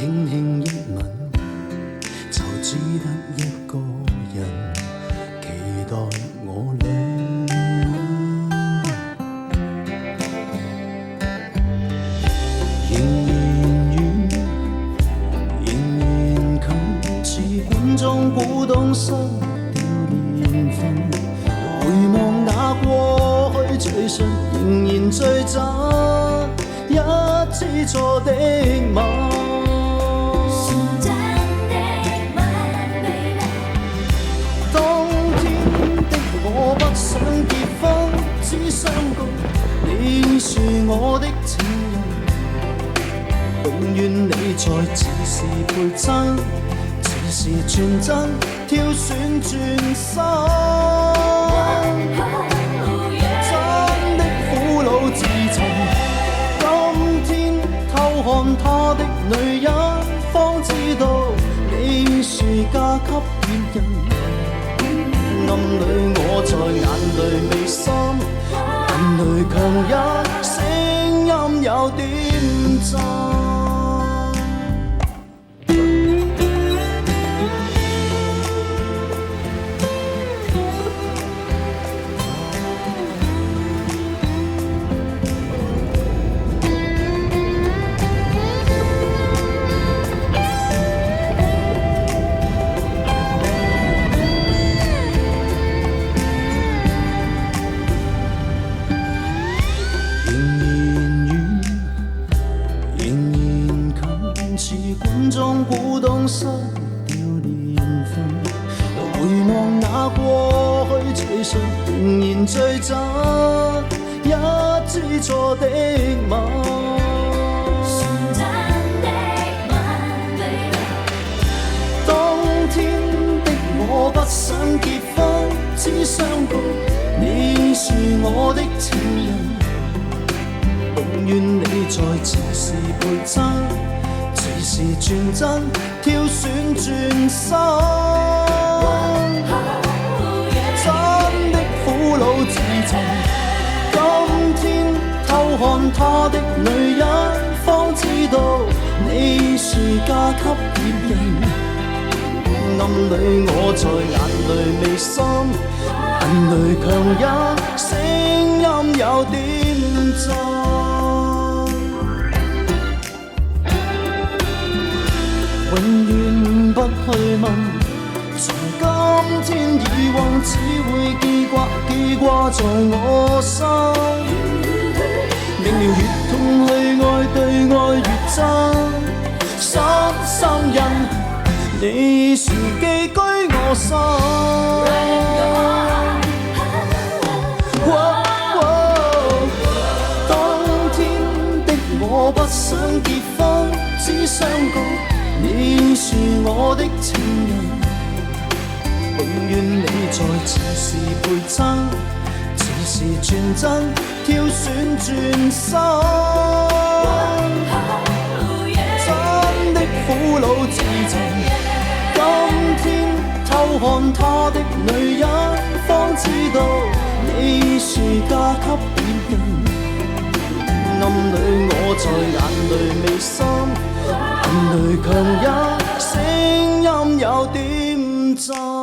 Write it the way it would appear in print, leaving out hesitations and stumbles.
輕輕一吻，就只得一個人期待我倆。仍然遠，仍然近，似管中古董失掉年份。回望那過去，隨信仍然最真，一次錯的吻。當天的我不想結婚，只相告你是我的情人，永遠你在，似是陪襯，似是全真，挑選轉身。真的苦惱自尋，今天偷看他的女人，方知道你是嫁給別人。暗裏我在眼淚未濕，眼淚強忍，聲音有點震。管中古董失掉年份，回望那過去，隨信仍然最真，一次錯的吻。當天的我不想結婚，只相告你是我的情人，永遠你在，似是陪襯，是全真，挑選轉身。真的苦惱自尋，今天偷看他的女人，方知道你是嫁給別人。暗裏我在眼淚未濕，眼淚強忍，聲音有點震。永遠不去問，從今天以往只會記掛在我心。明了越痛去愛，對愛越真，深深印你是寄居我心。當天的我不想結婚，只相告你是我的情人，永遠你在，似是陪襯，似是全真，挑選轉身。真的苦惱自尋，今天偷看他的女人，方知道你是嫁給別人。暗裏我在眼淚未濕，眼淚強忍，聲音有點震。